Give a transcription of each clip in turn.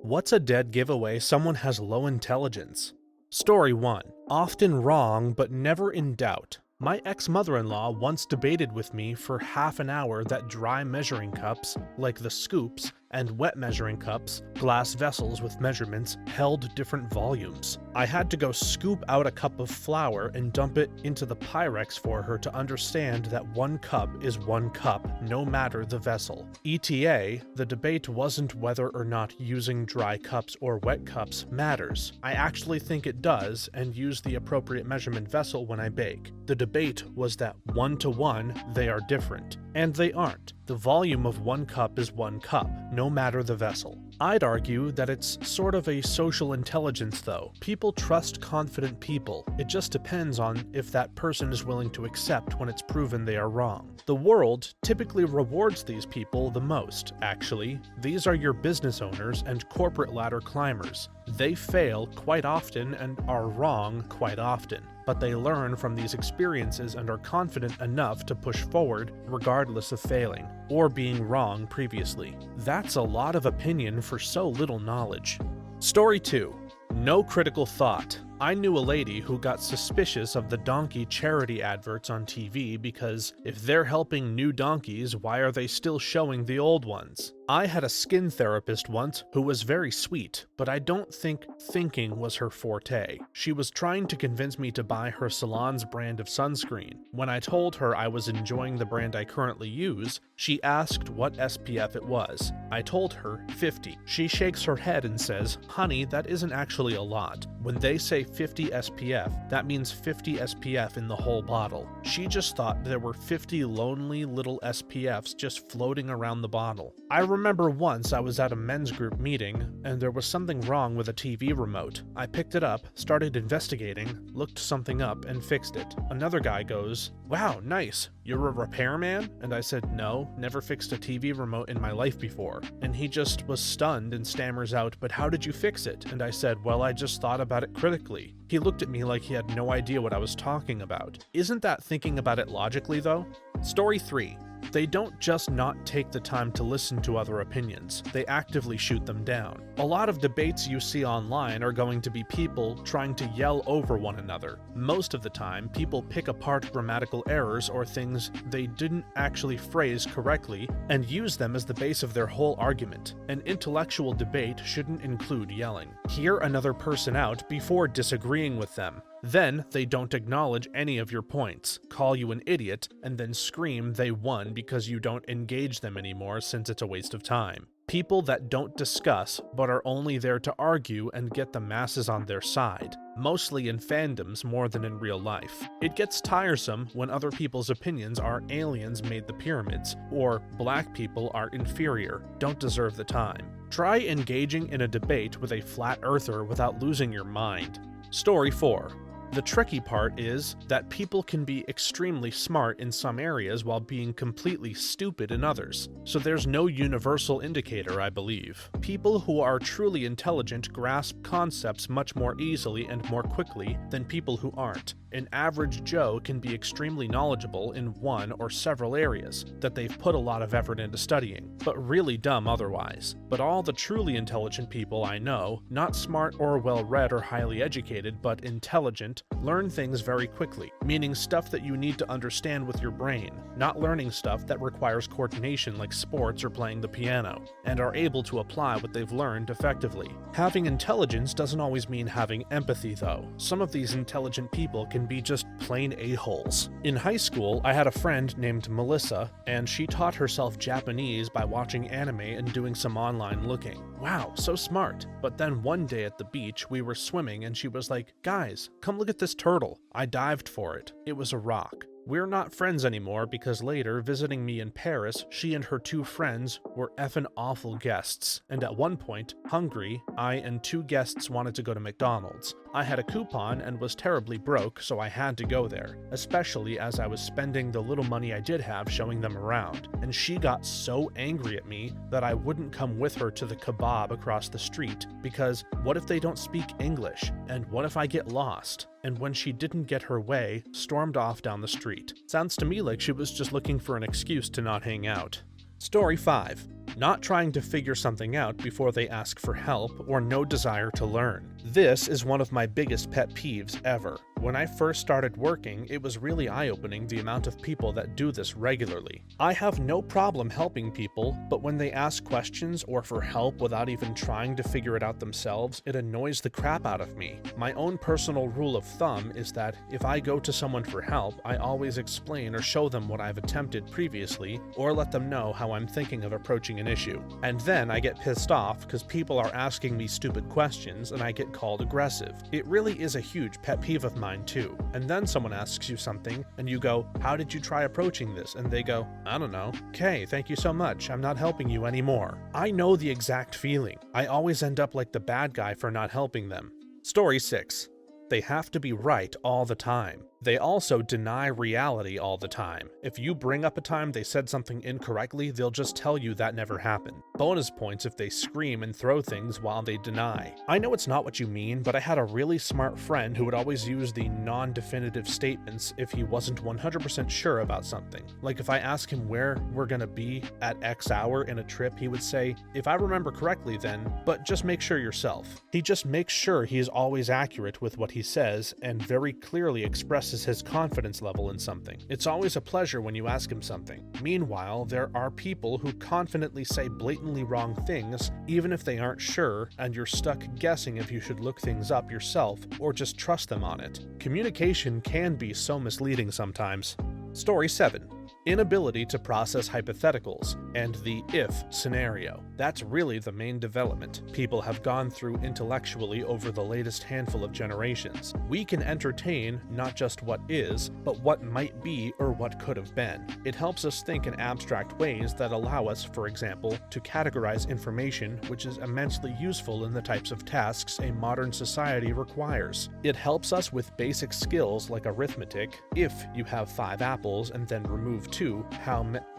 What's a dead giveaway someone has low intelligence? Story 1. Often wrong, but never in doubt. My ex-mother-in-law once debated with me for half an hour that dry measuring cups, like the scoops, and wet measuring cups, glass vessels with measurements, held different volumes. I had to go scoop out a cup of flour and dump it into the Pyrex for her to understand that one cup is one cup, no matter the vessel. ETA, the debate wasn't whether or not using dry cups or wet cups matters. I actually think it does, and use the appropriate measurement vessel when I bake. The debate was that 1-to-1, they are different. And they aren't. The volume of one cup is one cup, no matter the vessel. I'd argue that it's sort of a social intelligence though. People trust confident people. It just depends on if that person is willing to accept when it's proven they are wrong. The world typically rewards these people the most, actually. These are your business owners and corporate ladder climbers. They fail quite often and are wrong quite often, but they learn from these experiences and are confident enough to push forward regardless of failing or being wrong previously. That's a lot of opinion for so little knowledge. Story 2. No critical thought. I knew a lady who got suspicious of the donkey charity adverts on TV because if they're helping new donkeys, why are they still showing the old ones? I had a skin therapist once who was very sweet, but I don't think thinking was her forte. She was trying to convince me to buy her salon's brand of sunscreen. When I told her I was enjoying the brand I currently use, she asked what SPF it was. I told her 50. She shakes her head and says, "Honey, that isn't actually a lot. When they say 50 SPF, that means 50 SPF in the whole bottle." She just thought there were 50 lonely little SPFs just floating around the bottle. I remember once I was at a men's group meeting, and there was something wrong with a TV remote. I picked it up, started investigating, looked something up, and fixed it. Another guy goes, "Wow, nice. You're a repairman?" And I said, "No, never fixed a TV remote in my life before." And he just was stunned and stammers out, "But how did you fix it?" And I said, "Well, I just thought about it critically." He looked at me like he had no idea what I was talking about. Isn't that thinking about it logically, though? Story 3. They don't just not take the time to listen to other opinions, they actively shoot them down. A lot of debates you see online are going to be people trying to yell over one another. Most of the time, people pick apart grammatical errors or things they didn't actually phrase correctly and use them as the base of their whole argument. An intellectual debate shouldn't include yelling. Hear another person out before disagreeing with them. Then they don't acknowledge any of your points, call you an idiot, and then scream they won because you don't engage them anymore since it's a waste of time. People that don't discuss, but are only there to argue and get the masses on their side, mostly in fandoms more than in real life. It gets tiresome when other people's opinions are aliens made the pyramids, or black people are inferior, don't deserve the time. Try engaging in a debate with a flat earther without losing your mind. Story 4. The tricky part is that people can be extremely smart in some areas while being completely stupid in others. So there's no universal indicator, I believe. People who are truly intelligent grasp concepts much more easily and more quickly than people who aren't. An average Joe can be extremely knowledgeable in one or several areas that they've put a lot of effort into studying, but really dumb otherwise. But all the truly intelligent people I know, not smart or well-read or highly educated, but intelligent, learn things very quickly, meaning stuff that you need to understand with your brain, not learning stuff that requires coordination like sports or playing the piano, and are able to apply what they've learned effectively. Having intelligence doesn't always mean having empathy, though. Some of these intelligent people can be just plain a-holes. In high school, I had a friend named Melissa, and she taught herself Japanese by watching anime and doing some online looking. Wow, so smart. But then one day at the beach, we were swimming and she was like, "Guys, come look at this turtle." I dived for it. It was a rock. We're not friends anymore because later, visiting me in Paris, she and her two friends were effing awful guests, and at one point, hungry, I and two guests wanted to go to McDonald's. I had a coupon and was terribly broke, so I had to go there, especially as I was spending the little money I did have showing them around, and she got so angry at me that I wouldn't come with her to the kebab across the street, because what if they don't speak English, and what if I get lost? And when she didn't get her way, stormed off down the street. Sounds to me like she was just looking for an excuse to not hang out. Story 5. not trying to figure something out before they ask for help, or no desire to learn. This is one of my biggest pet peeves ever. When I first started working, it was really eye-opening the amount of people that do this regularly. I have no problem helping people, but when they ask questions or for help without even trying to figure it out themselves, it annoys the crap out of me. My own personal rule of thumb is that if I go to someone for help, I always explain or show them what I've attempted previously, or let them know how I'm thinking of approaching an issue. And then I get pissed off because people are asking me stupid questions and I get called aggressive. It really is a huge pet peeve of mine too. And then someone asks you something and you go, "How did you try approaching this?" And they go, "I don't know." "Okay, thank you so much. I'm not helping you anymore." I know the exact feeling. I always end up like the bad guy for not helping them. Story 6. They have to be right all the time. They also deny reality all the time. If you bring up a time they said something incorrectly, they'll just tell you that never happened. Bonus points if they scream and throw things while they deny. I know it's not what you mean, but I had a really smart friend who would always use the non-definitive statements if he wasn't 100% sure about something. Like if I ask him where we're gonna be at X hour in a trip, he would say, "If I remember correctly then, but just make sure yourself." He just makes sure he is always accurate with what he says and very clearly expresses his confidence level in something. It's always a pleasure when you ask him something. Meanwhile, there are people who confidently say blatantly wrong things, even if they aren't sure, and you're stuck guessing if you should look things up yourself or just trust them on it. Communication can be so misleading sometimes. Story 7. Inability to process hypotheticals and the if scenario. That's really the main development people have gone through intellectually over the latest handful of generations. We can entertain not just what is, but what might be or what could have been. It helps us think in abstract ways that allow us, for example, to categorize information, which is immensely useful in the types of tasks a modern society requires. It helps us with basic skills like arithmetic. If you have 5 apples and then remove 2,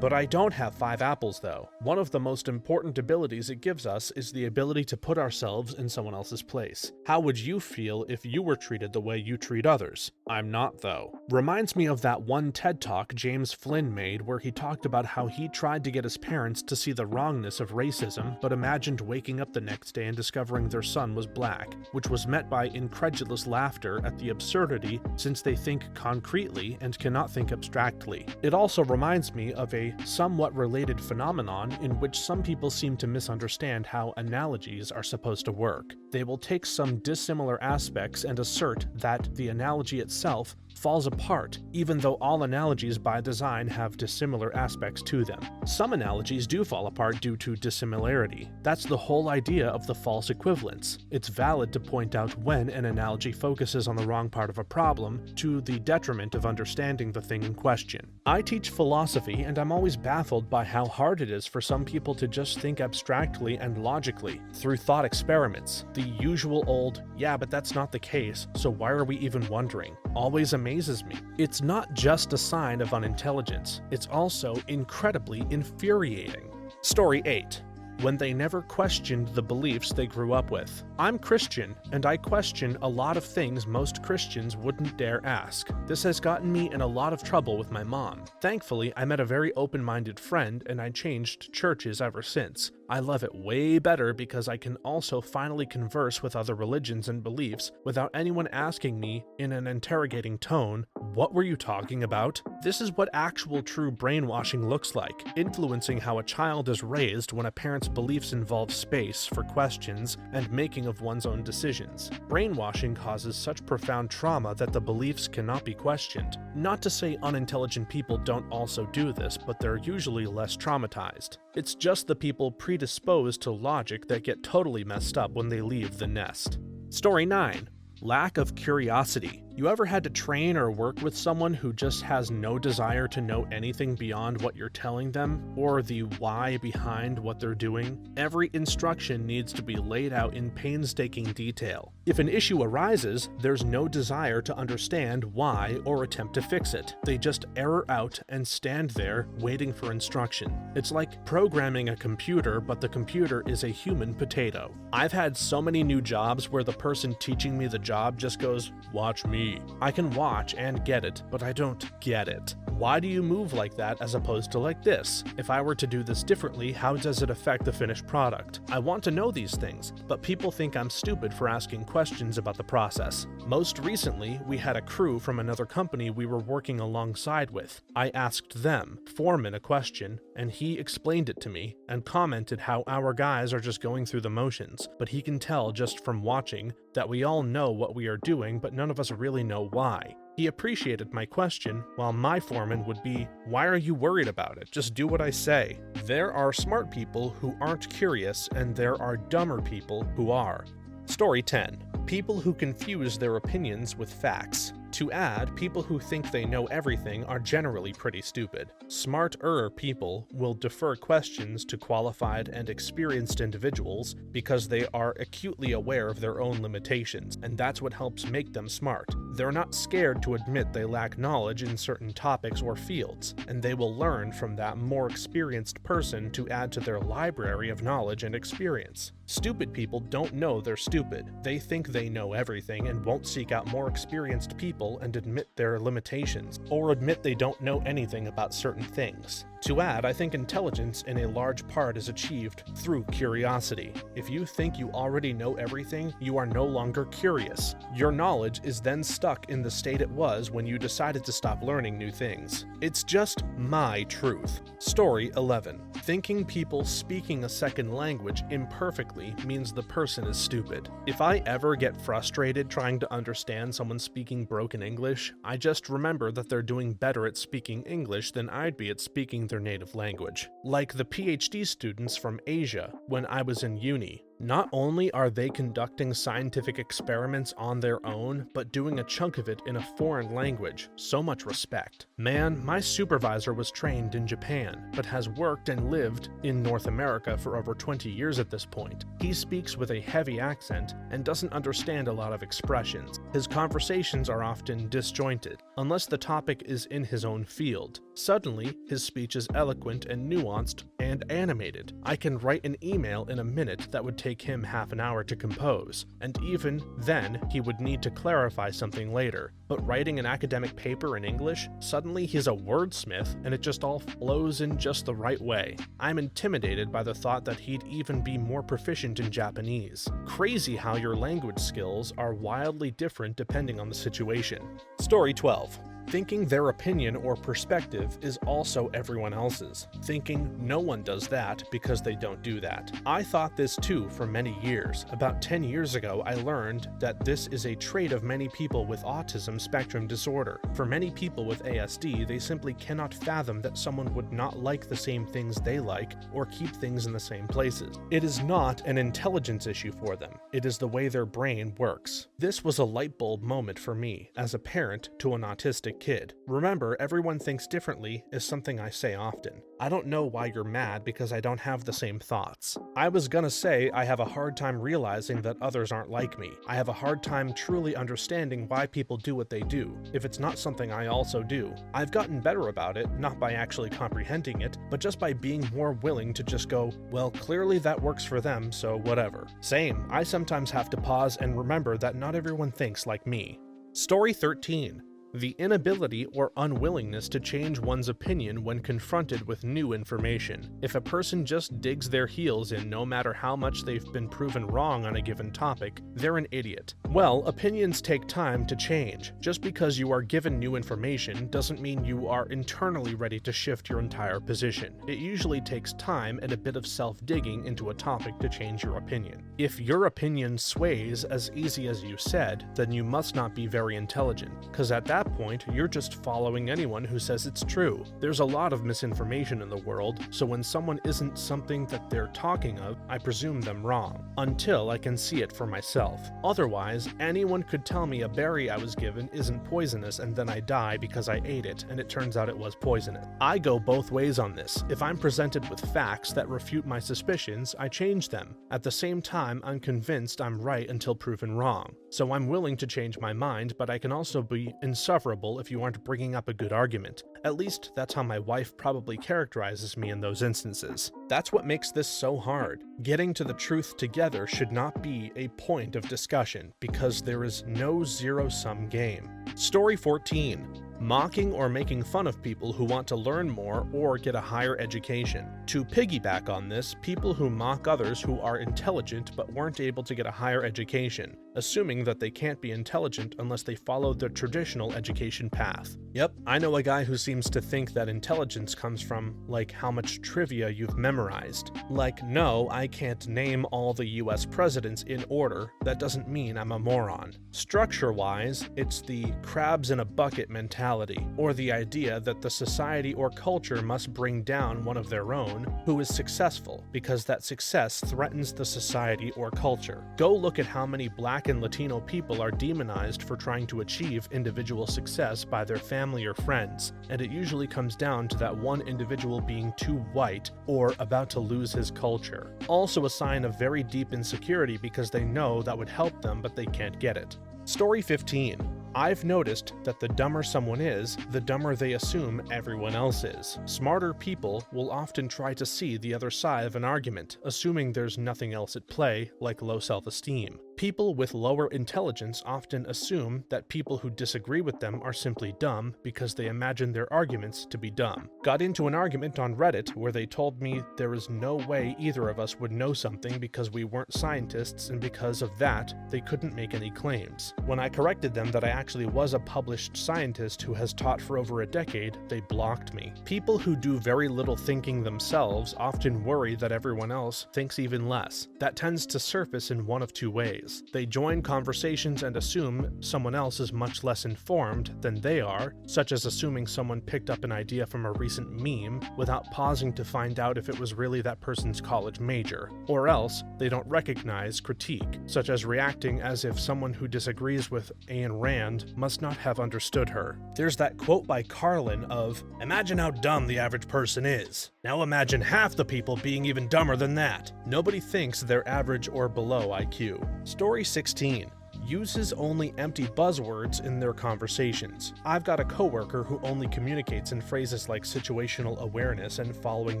but I don't have 5 apples though. One of the most important abilities it gives us is the ability to put ourselves in someone else's place. How would you feel if you were treated the way you treat others? I'm not though. Reminds me of that one TED Talk James Flynn made where he talked about how he tried to get his parents to see the wrongness of racism, but imagined waking up the next day and discovering their son was black, which was met by incredulous laughter at the absurdity since they think concretely and cannot think abstractly. It also reminds me of a somewhat related phenomenon in which some people seem to misunderstand how analogies are supposed to work. They will take some dissimilar aspects and assert that the analogy itself falls apart, even though all analogies by design have dissimilar aspects to them. Some analogies do fall apart due to dissimilarity. That's the whole idea of the false equivalence. It's valid to point out when an analogy focuses on the wrong part of a problem to the detriment of understanding the thing in question. I teach philosophy, and I'm always baffled by how hard it is for some people to just think abstractly and logically through thought experiments. The usual old, "Yeah, but that's not the case, so why are we even wondering?" always amazes me. It's not just a sign of unintelligence, it's also incredibly infuriating. Story 8. When they never questioned the beliefs they grew up with. I'm Christian, and I question a lot of things most Christians wouldn't dare ask. This has gotten me in a lot of trouble with my mom. Thankfully, I met a very open-minded friend, and I changed churches ever since. I love it way better because I can also finally converse with other religions and beliefs without anyone asking me in an interrogating tone, "What were you talking about?" This is what actual true brainwashing looks like, influencing how a child is raised when a parent's beliefs involve space for questions and making of one's own decisions. Brainwashing causes such profound trauma that the beliefs cannot be questioned. Not to say unintelligent people don't also do this, but they're usually less traumatized. It's just the people predisposed to logic that get totally messed up when they leave the nest. Story 9. Lack of curiosity. You ever had to train or work with someone who just has no desire to know anything beyond what you're telling them, or the why behind what they're doing? Every instruction needs to be laid out in painstaking detail. If an issue arises, there's no desire to understand why or attempt to fix it. They just error out and stand there waiting for instruction. It's like programming a computer, but the computer is a human potato. I've had so many new jobs where the person teaching me the job just goes, "Watch me." I can watch and get it, but I don't get it. Why do you move like that as opposed to like this? If I were to do this differently, how does it affect the finished product? I want to know these things, but people think I'm stupid for asking questions about the process. Most recently, we had a crew from another company we were working alongside with. I asked them, foreman, a question, and he explained it to me and commented how our guys are just going through the motions, but he can tell just from watching that we all know what we are doing, but none of us really know why. He appreciated my question, while my foreman would be, "Why are you worried about it? Just do what I say." There are smart people who aren't curious, and there are dumber people who are. Story 10. People who confuse their opinions with facts. To add, people who think they know everything are generally pretty stupid. Smarter people will defer questions to qualified and experienced individuals because they are acutely aware of their own limitations, and that's what helps make them smart. They're not scared to admit they lack knowledge in certain topics or fields, and they will learn from that more experienced person to add to their library of knowledge and experience. Stupid people don't know they're stupid. They think they know everything and won't seek out more experienced people and admit their limitations, or admit they don't know anything about certain things. To add, I think intelligence in a large part is achieved through curiosity. If you think you already know everything, you are no longer curious. Your knowledge is then stuck in the state it was when you decided to stop learning new things. It's just my truth. Story 11. Thinking people speaking a second language imperfectly means the person is stupid. If I ever get frustrated trying to understand someone speaking broken English, I just remember that they're doing better at speaking English than I'd be at speaking their native language. Like the PhD students from Asia when I was in uni. Not only are they conducting scientific experiments on their own, but doing a chunk of it in a foreign language. So much respect. Man, my supervisor was trained in Japan, but has worked and lived in North America for over 20 years at this point. He speaks with a heavy accent and doesn't understand a lot of expressions. His conversations are often disjointed, unless the topic is in his own field. Suddenly, his speech is eloquent and nuanced and animated. I can write an email in a minute that would take him half an hour to compose, and even then he would need to clarify something later. But writing an academic paper in English, suddenly he's a wordsmith and it just all flows in just the right way. I'm intimidated by the thought that he'd even be more proficient in Japanese. Crazy how your language skills are wildly different depending on the situation. Story 12. Thinking their opinion or perspective is also everyone else's. Thinking no one does that because they don't do that. I thought this too for many years. About 10 years ago, I learned that this is a trait of many people with autism spectrum disorder. For many people with ASD, they simply cannot fathom that someone would not like the same things they like or keep things in the same places. It is not an intelligence issue for them. It is the way their brain works. This was a light bulb moment for me as a parent to an autistic kid. Remember, everyone thinks differently is something I say often. I don't know why you're mad because I don't have the same thoughts. I was gonna say I have a hard time realizing that others aren't like me. I have a hard time truly understanding why people do what they do, if it's not something I also do. I've gotten better about it, not by actually comprehending it, but just by being more willing to just go, well, clearly that works for them, so whatever. Same, I sometimes have to pause and remember that not everyone thinks like me. Story 13. The inability or unwillingness to change one's opinion when confronted with new information. If a person just digs their heels in no matter how much they've been proven wrong on a given topic, they're an idiot. Well, opinions take time to change. Just because you are given new information doesn't mean you are internally ready to shift your entire position. It usually takes time and a bit of self-digging into a topic to change your opinion. If your opinion sways as easy as you said, then you must not be very intelligent, because at that point, you're just following anyone who says it's true. There's a lot of misinformation in the world, so when someone isn't something that they're talking of, I presume them wrong, until I can see it for myself. Otherwise, anyone could tell me a berry I was given isn't poisonous and then I die because I ate it and it turns out it was poisonous. I go both ways on this. If I'm presented with facts that refute my suspicions, I change them. At the same time, I'm convinced I'm right until proven wrong. So I'm willing to change my mind, but I can also be insufferable if you aren't bringing up a good argument. At least that's how my wife probably characterizes me in those instances. That's what makes this so hard. Getting to the truth together should not be a point of discussion because there is no zero-sum game. Story 14. mocking or making fun of people who want to learn more or get a higher education. To piggyback on this, people who mock others who are intelligent but weren't able to get a higher education, assuming that they can't be intelligent unless they follow the traditional education path. Yep, I know a guy who seems to think that intelligence comes from, like, how much trivia you've memorized. Like, no, I can't name all the US presidents in order. That doesn't mean I'm a moron. Structure-wise, it's the crabs in a bucket mentality, or the idea that the society or culture must bring down one of their own who is successful, because that success threatens the society or culture. Go look at how many Black and Latino people are demonized for trying to achieve individual success by their family or friends, and it usually comes down to that one individual being too white or about to lose his culture. Also a sign of very deep insecurity because they know that would help them but they can't get it. Story 15. I've noticed that the dumber someone is, the dumber they assume everyone else is. Smarter people will often try to see the other side of an argument, assuming there's nothing else at play, like low self-esteem. People with lower intelligence often assume that people who disagree with them are simply dumb because they imagine their arguments to be dumb. Got into an argument on Reddit where they told me there is no way either of us would know something because we weren't scientists, and because of that, they couldn't make any claims. When I corrected them that I actually was a published scientist who has taught for over a decade, they blocked me. People who do very little thinking themselves often worry that everyone else thinks even less. That tends to surface in one of two ways. They join conversations and assume someone else is much less informed than they are, such as assuming someone picked up an idea from a recent meme without pausing to find out if it was really that person's college major. Or else, they don't recognize critique, such as reacting as if someone who disagrees with Ayn Rand must not have understood her. There's that quote by Carlin of, "Imagine how dumb the average person is. Now imagine half the people being even dumber than that." Nobody thinks they're average or below IQ. Story 16. Uses only empty buzzwords in their conversations. I've got a coworker who only communicates in phrases like situational awareness and following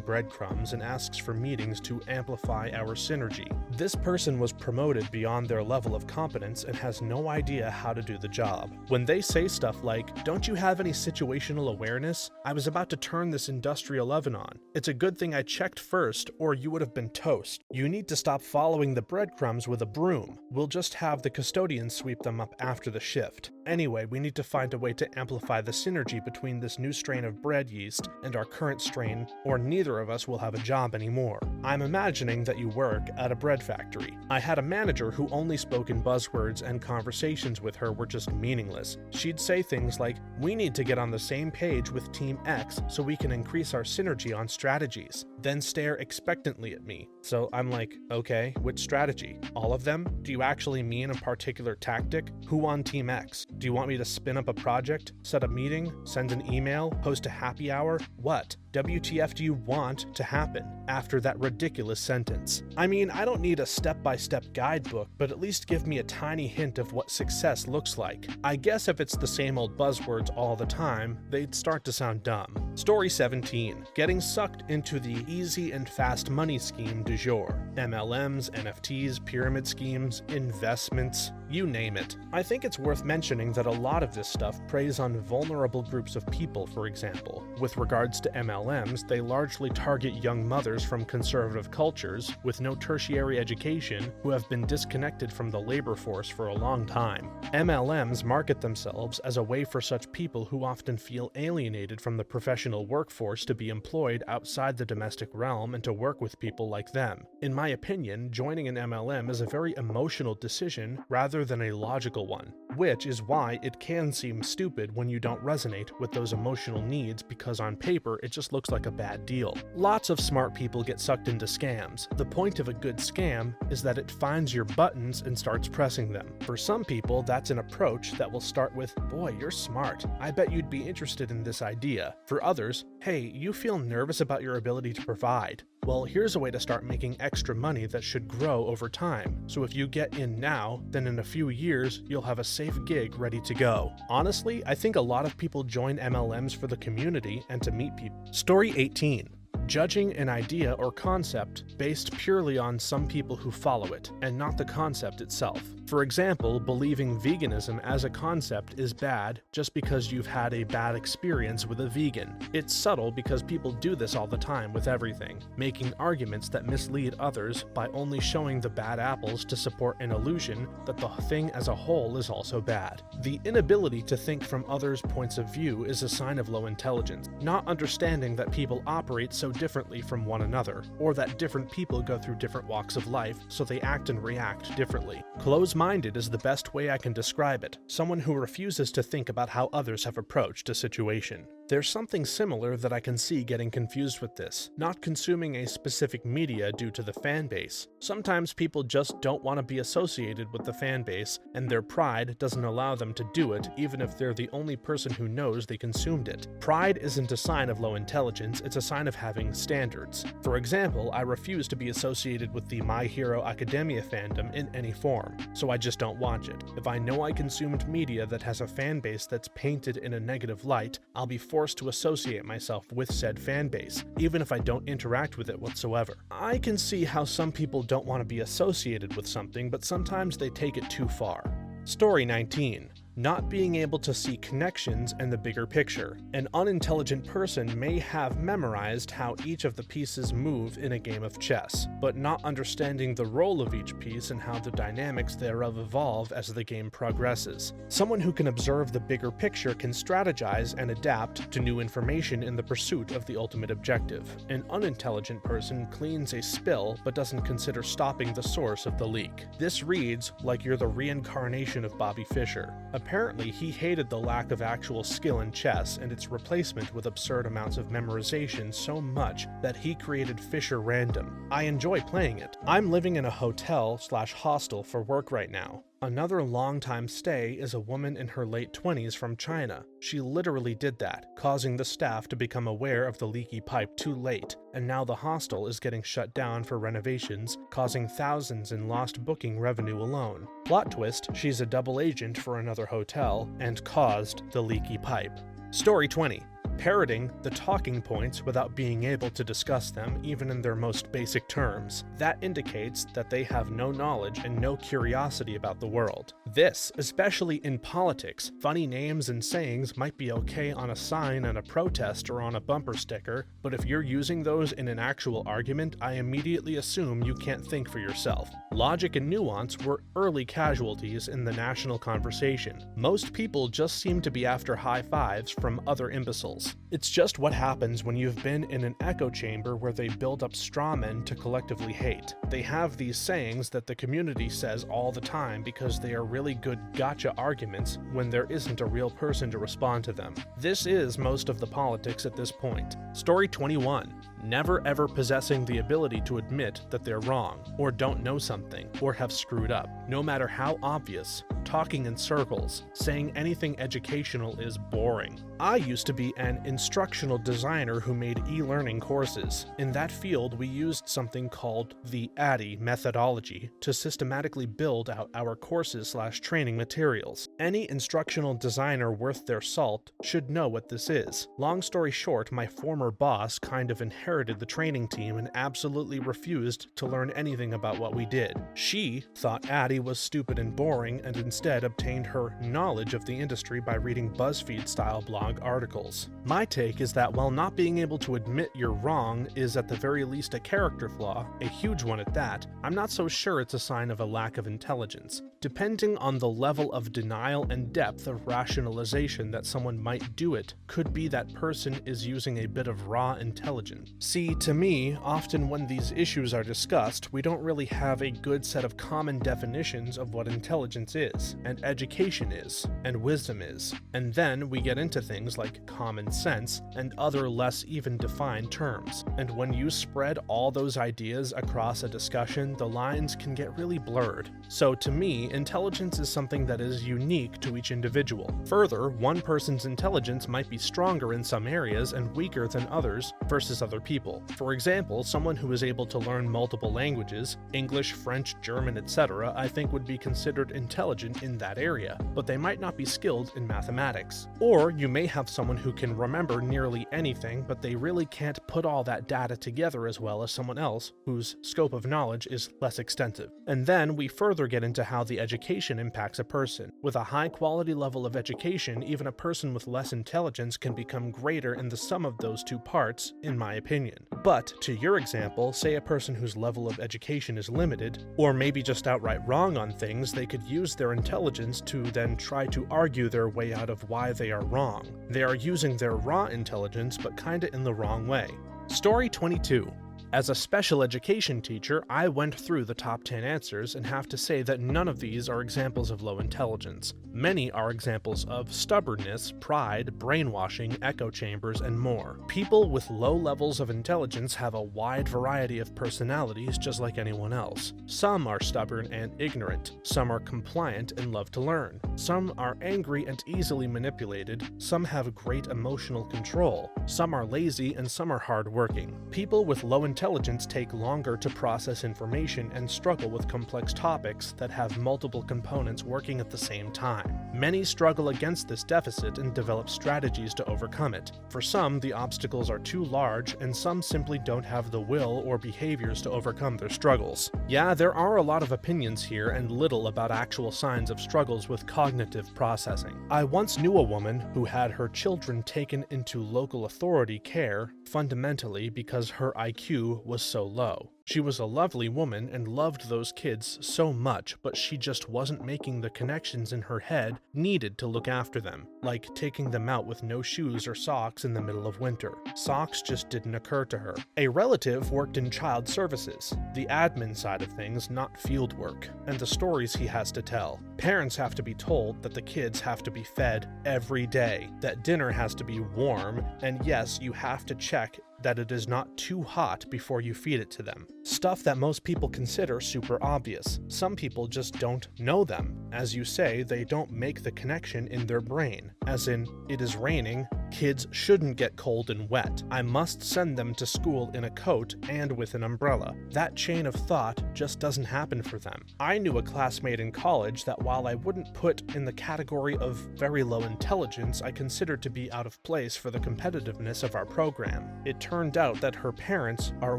breadcrumbs and asks for meetings to amplify our synergy. This person was promoted beyond their level of competence and has no idea how to do the job. When they say stuff like, "Don't you have any situational awareness? I was about to turn this industrial oven on. It's a good thing I checked first, or you would have been toast. You need to stop following the breadcrumbs with a broom. We'll just have the custodian sweep them up after the shift. Anyway, we need to find a way to amplify the synergy between this new strain of bread yeast and our current strain, or neither of us will have a job anymore. I'm imagining that you work at a bread factory. I had a manager who only spoke in buzzwords, and conversations with her were just meaningless. She'd say things like, "We need to get on the same page with Team X so we can increase our synergy on strategies," then stare expectantly at me. So I'm like, okay, which strategy? All of them? Do you actually mean a particular tactic? Who on Team X? Do you want me to spin up a project, set a meeting, send an email, host a happy hour? What? WTF do you want to happen after that ridiculous sentence? I mean, I don't need a step-by-step guidebook, but at least give me a tiny hint of what success looks like. I guess if it's the same old buzzwords all the time, they'd start to sound dumb. Story 17. Getting sucked into the easy and fast money scheme du jour. MLMs, NFTs, pyramid schemes, investments, you name it. I think it's worth mentioning that a lot of this stuff preys on vulnerable groups of people, for example. With regards to MLMs, they largely target young mothers from conservative cultures with no tertiary education who have been disconnected from the labor force for a long time. MLMs market themselves as a way for such people who often feel alienated from the professional workforce to be employed outside the domestic realm and to work with people like them. In my opinion, joining an MLM is a very emotional decision rather than a logical one, which is why it can seem stupid when you don't resonate with those emotional needs, because on paper it just looks like a bad deal. Lots of smart people get sucked into scams. The point of a good scam is that it finds your buttons and starts pressing them. For some people, that's an approach that will start with, "Boy, you're smart. I bet you'd be interested in this idea." For others, "Hey, you feel nervous about your ability to provide. Well, here's a way to start making extra money that should grow over time. So if you get in now, then in a few years, you'll have a safe gig ready to go." Honestly, I think a lot of people join MLMs for the community and to meet people. Story 18. judging an idea or concept based purely on some people who follow it, and not the concept itself. For example, believing veganism as a concept is bad just because you've had a bad experience with a vegan. It's subtle because people do this all the time with everything, making arguments that mislead others by only showing the bad apples to support an illusion that the thing as a whole is also bad. The inability to think from others' points of view is a sign of low intelligence, not understanding that people operate so differently from one another, or that different people go through different walks of life, so they act and react differently. Close-minded is the best way I can describe it, someone who refuses to think about how others have approached a situation. There's something similar that I can see getting confused with this, not consuming a specific media due to the fan base. Sometimes people just don't want to be associated with the fan base, and their pride doesn't allow them to do it even if they're the only person who knows they consumed it. Pride isn't a sign of low intelligence, it's a sign of having standards. For example, I refuse to be associated with the My Hero Academia fandom in any form, so I just don't watch it. If I know I consumed media that has a fan base that's painted in a negative light, I'll be forced to associate myself with said fan base, even if I don't interact with it whatsoever. I can see how some people don't want to be associated with something, but sometimes they take it too far. Story 19. Not being able to see connections and the bigger picture. An unintelligent person may have memorized how each of the pieces move in a game of chess, but not understanding the role of each piece and how the dynamics thereof evolve as the game progresses. Someone who can observe the bigger picture can strategize and adapt to new information in the pursuit of the ultimate objective. An unintelligent person cleans a spill but doesn't consider stopping the source of the leak. This reads like you're the reincarnation of Bobby Fischer. Apparently, he hated the lack of actual skill in chess and its replacement with absurd amounts of memorization so much that he created Fischer Random. I enjoy playing it. I'm living in a hotel/hostel for work right now. Another long-time stay is a woman in her late 20s from China. She literally did that, causing the staff to become aware of the leaky pipe too late, and now the hostel is getting shut down for renovations, causing thousands in lost booking revenue alone. Plot twist, she's a double agent for another hotel and caused the leaky pipe. Story 20. Parroting the talking points without being able to discuss them even in their most basic terms. That indicates that they have no knowledge and no curiosity about the world. This, especially in politics, funny names and sayings might be okay on a sign on a protest or on a bumper sticker, but if you're using those in an actual argument, I immediately assume you can't think for yourself. Logic and nuance were early casualties in the national conversation. Most people just seem to be after high fives from other imbeciles. It's just what happens when you've been in an echo chamber where they build up straw men to collectively hate. They have these sayings that the community says all the time because they are really good gotcha arguments when there isn't a real person to respond to them. This is most of the politics at this point. Story 21. Never ever possessing the ability to admit that they're wrong, or don't know something, or have screwed up, no matter how obvious. Talking in circles, saying anything educational is boring. I used to be an instructional designer who made e-learning courses. In that field, we used something called the ADDIE methodology to systematically build out our courses/training materials. Any instructional designer worth their salt should know what this is. Long story short, my former boss kind of inherited the training team and absolutely refused to learn anything about what we did. She thought ADDIE was stupid and boring and instead obtained her knowledge of the industry by reading BuzzFeed-style blog articles. My take is that while not being able to admit you're wrong is at the very least a character flaw, a huge one at that, I'm not so sure it's a sign of a lack of intelligence. Depending on the level of denial and depth of rationalization that someone might do it, could be that person is using a bit of raw intelligence. See, to me, often when these issues are discussed, we don't really have a good set of common definitions of what intelligence is, and education is, and wisdom is, and then we get into things like common sense and other less even defined terms. And when you spread all those ideas across a discussion, the lines can get really blurred. So to me, intelligence is something that is unique to each individual. Further, one person's intelligence might be stronger in some areas and weaker than others versus other people. For example, someone who is able to learn multiple languages, English, French, German, etc., I think would be considered intelligent in that area, but they might not be skilled in mathematics. Or you may have someone who can remember nearly anything, but they really can't put all that data together as well as someone else whose scope of knowledge is less extensive. And then we further get into how the education impacts a person. With a high quality level of education, even a person with less intelligence can become greater in the sum of those two parts, in my opinion. But, to your example, say a person whose level of education is limited, or maybe just outright wrong on things, they could use their intelligence to then try to argue their way out of why they are wrong. They are using their raw intelligence, but kinda in the wrong way. Story 22. As a special education teacher, I went through the top 10 answers and have to say that none of these are examples of low intelligence. Many are examples of stubbornness, pride, brainwashing, echo chambers, and more. People with low levels of intelligence have a wide variety of personalities just like anyone else. Some are stubborn and ignorant. Some are compliant and love to learn. Some are angry and easily manipulated. Some have great emotional control. Some are lazy and some are hardworking. People with low intelligence take longer to process information and struggle with complex topics that have multiple components working at the same time. Many struggle against this deficit and develop strategies to overcome it. For some, the obstacles are too large, and some simply don't have the will or behaviors to overcome their struggles. Yeah, there are a lot of opinions here and little about actual signs of struggles with cognitive processing. I once knew a woman who had her children taken into local authority care, fundamentally because her IQ was so low. She was a lovely woman and loved those kids so much, but she just wasn't making the connections in her head needed to look after them, like taking them out with no shoes or socks in the middle of winter. Socks just didn't occur to her. A relative worked in child services, the admin side of things, not field work, and the stories he has to tell. Parents have to be told that the kids have to be fed every day, that dinner has to be warm, and yes, you have to check that it is not too hot before you feed it to them. Stuff that most people consider super obvious. Some people just don't know them. As you say, they don't make the connection in their brain. As in, it is raining, kids shouldn't get cold and wet. I must send them to school in a coat and with an umbrella. That chain of thought just doesn't happen for them. I knew a classmate in college that while I wouldn't put in the category of very low intelligence, I considered to be out of place for the competitiveness of our program. It turned out that her parents are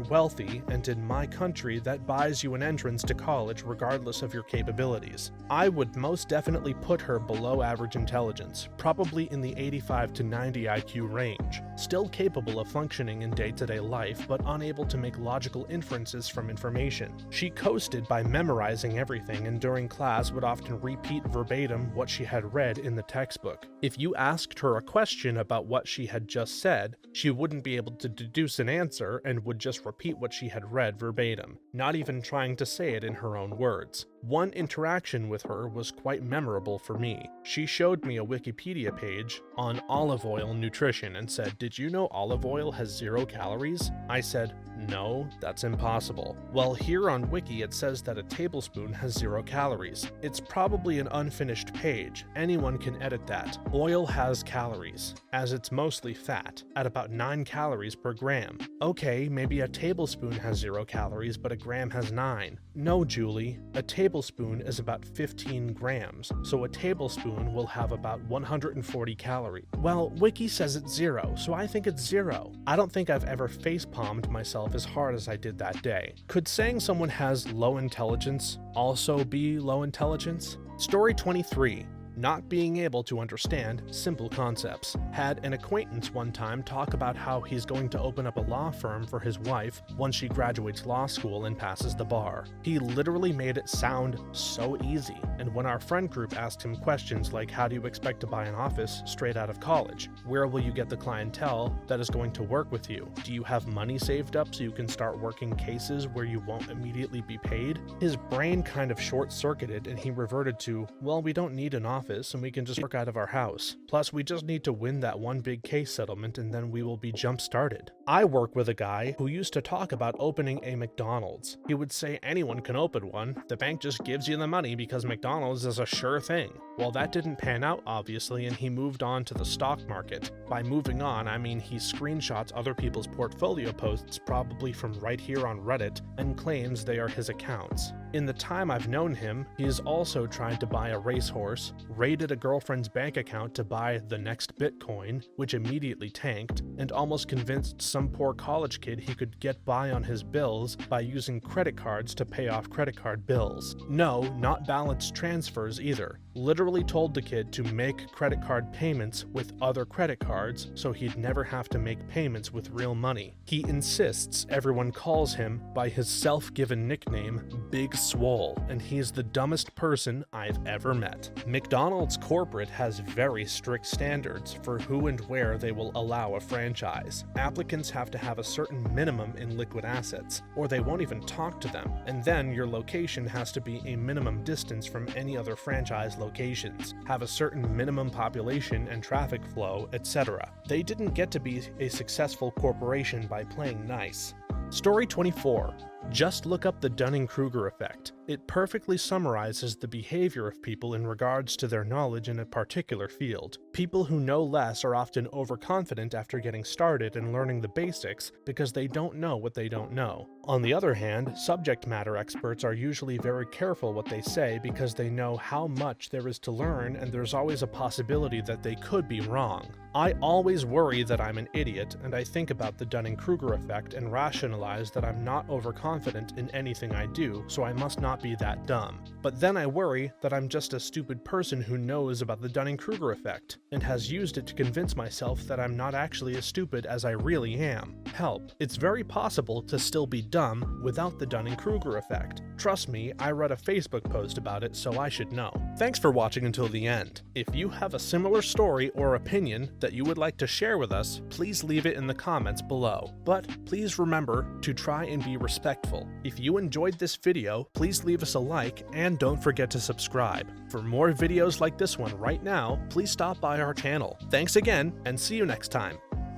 wealthy, and in my country that buys you an entrance to college regardless of your capabilities. I would most definitely put her below average intelligence, probably in the 85 to 90 IQ range, still capable of functioning in day-to-day life but unable to make logical inferences from information. She coasted by memorizing everything and during class would often repeat verbatim what she had read in the textbook. If you asked her a question about what she had just said, she wouldn't be able to deduce an answer and would just repeat what she had read verbatim, not even trying to say it in her own words. One interaction with her was quite memorable for me. She showed me a Wikipedia page on olive oil nutrition and said, "Did you know olive oil has 0 calories?" I said, "No, that's impossible." Well, here on Wiki it says that a tablespoon has 0 calories. It's probably an unfinished page. Anyone can edit that. Oil has calories, as it's mostly fat, at about 9 calories per gram. Okay, maybe a tablespoon has 0 calories, but a gram has 9. No, Julie, a tablespoon is about 15 grams, so a tablespoon will have about 140 calories. Well, Wiki says it's 0, so I think it's 0. I don't think I've ever facepalmed myself as hard as I did that day. Could saying someone has low intelligence also be low intelligence? Story 23. Not being able to understand simple concepts. Had an acquaintance one time talk about how he's going to open up a law firm for his wife once she graduates law school and passes the bar. He literally made it sound so easy, and when our friend group asked him questions like, how do you expect to buy an office straight out of college? Where will you get the clientele that is going to work with you? Do you have money saved up so you can start working cases where you won't immediately be paid? His brain kind of short-circuited and he reverted to, well, we don't need an office and we can just work out of our house. Plus, we just need to win that one big case settlement and then we will be jump-started. I work with a guy who used to talk about opening a McDonald's. He would say anyone can open one, the bank just gives you the money because McDonald's is a sure thing. Well, that didn't pan out, obviously, and he moved on to the stock market. By moving on, I mean he screenshots other people's portfolio posts, probably from right here on Reddit, and claims they are his accounts. In the time I've known him, he has also tried to buy a racehorse, raided a girlfriend's bank account to buy the next Bitcoin, which immediately tanked, and almost convinced some poor college kid he could get by on his bills by using credit cards to pay off credit card bills. No, not balanced transfers either. Literally told the kid to make credit card payments with other credit cards so he'd never have to make payments with real money. He insists everyone calls him by his self-given nickname, Big Swole, and he's the dumbest person I've ever met. McDonald's corporate has very strict standards for who and where they will allow a franchise. Applicants have to have a certain minimum in liquid assets, or they won't even talk to them, and then your location has to be a minimum distance from any other franchise locations, have a certain minimum population and traffic flow, etc. They didn't get to be a successful corporation by playing nice. Story 24. Just look up the Dunning Krueger effect. It perfectly summarizes the behavior of people in regards to their knowledge in a particular field. People who know less are often overconfident after getting started and learning the basics because they don't know what they don't know. On the other hand, subject matter experts are usually very careful what they say because they know how much there is to learn and there's always a possibility that they could be wrong. I always worry that I'm an idiot, and I think about the Dunning Krueger effect and rationalize that I'm not overconfident in anything I do, so I must not be that dumb. But then I worry that I'm just a stupid person who knows about the Dunning Krueger effect, and has used it to convince myself that I'm not actually as stupid as I really am. Help. It's very possible to still be dumb without the Dunning Krueger effect. Trust me, I read a Facebook post about it, so I should know. Thanks for watching until the end. If you have a similar story or opinion that you would like to share with us, please leave it in the comments below. But please remember to try and be respectful. If you enjoyed this video, please leave us a like and don't forget to subscribe. For more videos like this one right now, please stop by our channel. Thanks again, and see you next time.